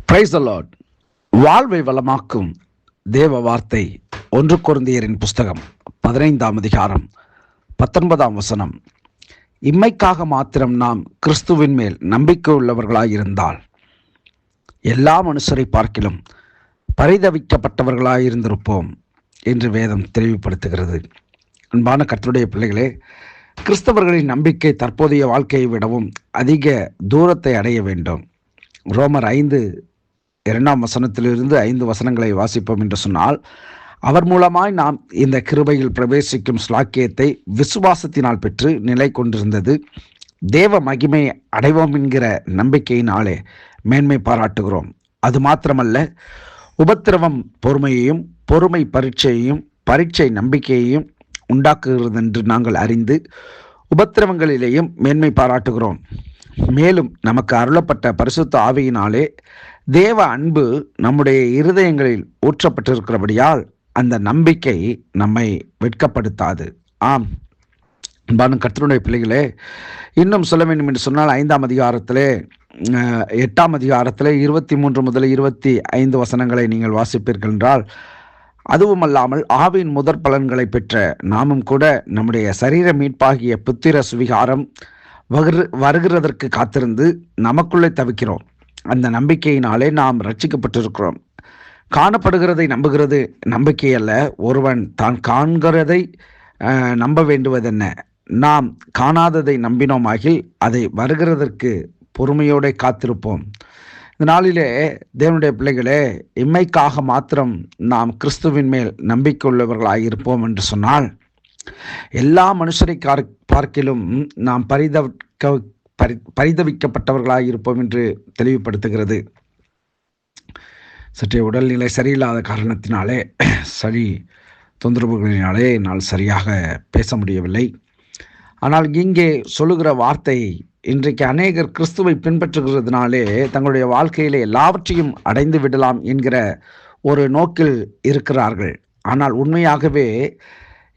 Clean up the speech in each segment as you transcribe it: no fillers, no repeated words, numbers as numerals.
Praise the Lord. வாழ்வை வளமாக்கும் தேவ வார்த்தை 1 கொரிந்தியரின் புஸ்தகம் 15ஆம் அதிகாரம் 19ஆம் வசனம். இம்மைக்காக மாத்திரம் நாம் கிறிஸ்துவின் மேல் நம்பிக்கை உள்ளவர்களாயிருந்தால் எல்லா மனுஷரை பார்க்கிலும் பரிதவிக்கப்பட்டவர்களாயிருந்திருப்போம் என்று வேதம் தெளிவுபடுத்துகிறது. அன்பான கர்த்தருடைய பிள்ளைகளே, கிறிஸ்தவர்களின் நம்பிக்கை தற்போதைய வாழ்க்கையை விடவும் அதிக தூரத்தை அடைய வேண்டும். ரோமர் 5:2 வசனத்திலிருந்து 5 வசனங்களை வாசிப்போம் என்று சொன்னால், அவர் மூலமாய் நாம் இந்த கிருபையில் பிரவேசிக்கும் ஸ்லாக்கியத்தை விசுவாசத்தினால் பெற்று நிலை கொண்டிருந்தது தேவ மகிமை அடைவோம் என்கிற நம்பிக்கையினாலே மேன்மை பாராட்டுகிறோம். அது மாத்திரமல்ல, உபத்திரவம் பொறுமையையும், பொறுமை பரீட்சையையும், பரீட்சை நம்பிக்கையையும் உண்டாக்குகிறது என்று நாங்கள் அறிந்து உபத்திரவங்களிலேயும் மேன்மை பாராட்டுகிறோம். மேலும் நமக்கு அருளப்பட்ட பரிசுத்த ஆவியினாலே தேவ அன்பு நம்முடைய இருதயங்களில் ஊற்றப்பட்டிருக்கிறபடியால் அந்த நம்பிக்கை நம்மை வெட்கப்படுத்தாது. ஆம், அன்பான கர்த்தருடைய பிள்ளைகளே, இன்னும் சொல்ல வேண்டும் என்று சொன்னால் 5ஆம் அதிகாரத்திலே 8ஆம் அதிகாரத்திலே 23 முதல் 25 வசனங்களை நீங்கள் வாசிப்பீர்கள் என்றால், அதுவும் அல்லாமல் ஆவியின் முதற் பலன்களை பெற்ற நாமும் கூட நம்முடைய சரீர மீட்பாகிய புத்திர சுவிகாரம் வருகிறதற்கு காத்திருந்து நமக்குள்ளே தவிக்கிறோம். அந்த நம்பிக்கையினாலே நாம் ரட்சிக்கப்பட்டிருக்கிறோம். காணப்படுகிறதை நம்புகிறது நம்பிக்கை அல்ல. ஒருவன் தான் காண்கிறதை நம்ப வேண்டுவதென்ன? நாம் காணாததை நம்பினோமாகில் அதை வருகிறதற்கு பொறுமையோடு காத்திருப்போம். இந்த நாளிலே தேவனுடைய பிள்ளைகளே, இம்மைக்காக மாத்திரம் நாம் கிறிஸ்துவின் மேல் நம்பிக்கை உள்ளவர்களாயிருப்போம் என்று சொன்னால், எல்லா மனுஷரை பார்க்கிலும் நாம் பரிதவிக்கப்பட்டவர்களாக இருப்போம் என்று தெளிவுபடுத்துகிறது. சற்றே உடல்நிலை சரியில்லாத காரணத்தினாலே, சளி தொந்தரவுகளினாலே என்னால் சரியாக பேச முடியவில்லை. ஆனால் இங்கே சொல்லுகிற வார்த்தை, இன்றைக்கு அநேகர் கிறிஸ்துவை பின்பற்றுகிறதுனாலே தங்களுடைய வாழ்க்கையிலே எல்லாவற்றையும் அடைந்து விடலாம் என்கிற ஒரு நோக்கில் இருக்கிறார்கள். ஆனால் உண்மையாகவே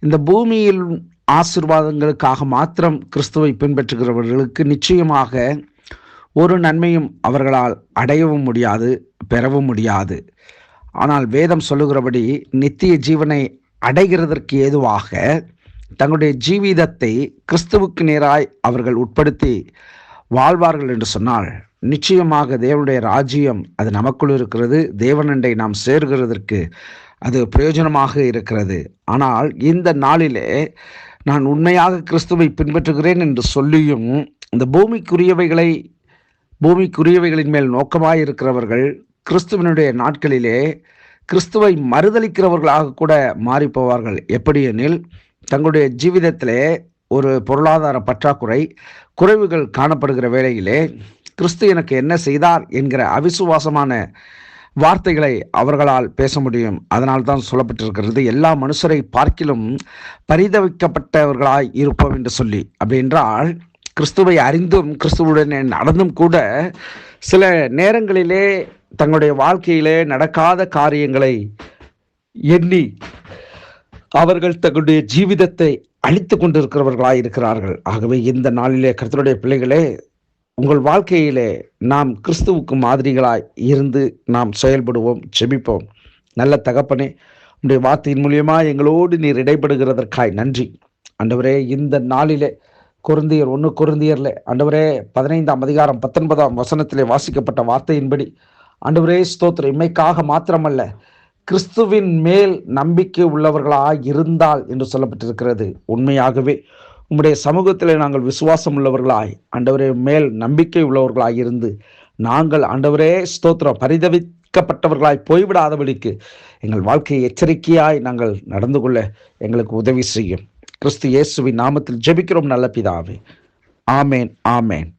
இந்த பூமியில் ஆசீர்வாதங்களுக்காக மாத்திரம் கிறிஸ்துவை பின்பற்றுகிறவர்களுக்கு நிச்சயமாக ஒரு நன்மையும் அவர்களால் அடையவும் முடியாது, பெறவும் முடியாது. ஆனால் வேதம் சொல்லுகிறபடி நித்திய ஜீவனை அடைகிறதற்கு ஏதுவாக தங்களுடைய ஜீவிதத்தை கிறிஸ்துவுக்கு நேராய் அவர்கள் உட்படுத்தி வாழ்வார்கள் என்று சொன்னால், நிச்சயமாக தேவனுடைய ராஜ்யம் அது நமக்குள் இருக்கிறது. தேவனண்டை நாம் சேர்கிறதற்கு அது பிரயோஜனமாக இருக்கிறது. ஆனால் இந்த நாளிலே நான் உண்மையாக கிறிஸ்துவை பின்பற்றுகிறேன் என்று சொல்லியும் இந்த பூமிக்குரியவைகளின் மேல் நோக்கமாய் இருக்கிறவர்கள் கிறிஸ்துவனுடைய நாட்களிலே கிறிஸ்துவை மறுதலிக்கிறவர்களாக கூட மாறிப்போவார்கள். எப்படி எனில், தங்களுடைய ஜீவிதத்திலே ஒரு பொருளாதார பற்றாக்குறை, குறைவுகள் காணப்படுகிற வேளையிலே கிறிஸ்து எனக்கு என்ன செய்தார் என்கிற அவிசுவாசமான வார்த்தைகளை அவர்களால் பேச முடியும். அதனால் தான் சொல்லப்பட்டிருக்கிறது, எல்லா மனுஷரை பார்க்கிலும் பரிதவிக்கப்பட்டவர்களாய் இருப்போம் என்று சொல்லி. அப்படி என்றால், கிறிஸ்துவை அறிந்தும் கிறிஸ்துவுடன் நடந்தும் கூட சில நேரங்களிலே தங்களுடைய வாழ்க்கையிலே நடக்காத காரியங்களை எண்ணி அவர்கள் தங்களுடைய ஜீவிதத்தை அழித்து கொண்டிருக்கிறவர்களாய் இருக்கிறார்கள். ஆகவே இந்த நாளிலே கர்த்தருடைய பிள்ளைகளே, உங்கள் வாழ்க்கையிலே நாம் கிறிஸ்துவுக்கு மாதிரிகளாய் இருந்து நாம் செயல்படுவோம், செபிப்போம். நல்ல தகப்பனே, உடைய வார்த்தையின் மூலியமாக எங்களோடு நீர் இடைப்படுகிறதற்காய் நன்றி. ஆண்டவரே, இந்த நாளிலே 1 கொரிந்தியரில் ஆண்டவரே 15ஆம் அதிகாரம் 19ஆம் வசனத்திலே வாசிக்கப்பட்ட வார்த்தையின்படி ஆண்டவரே ஸ்தோத்திரம். இம்மைக்காக மாத்திரமல்ல, கிறிஸ்துவின் மேல் நம்பிக்கை உள்ளவர்களாக இருந்தால் என்று சொல்லப்பட்டிருக்கிறது. உண்மையாகவே உம்முடைய சமூகத்தில் நாங்கள் விசுவாசம் உள்ளவர்களாய், ஆண்டவரே மேல் நம்பிக்கை உள்ளவர்களாய் இருந்து நாங்கள் ஆண்டவரே ஸ்தோத்திரம் பரிதவிக்கப்பட்டவர்களாய் போய்விடாதபடிக்கு எங்கள் வாழ்க்கையை எச்சரிக்கையாய் நாங்கள் நடந்து கொள்ள எங்களுக்கு உதவி செய்யும். கிறிஸ்து இயேசுவின் நாமத்தில் ஜெபிக்கிறோம் நல்ல பிதாவே. ஆமேன், ஆமேன்.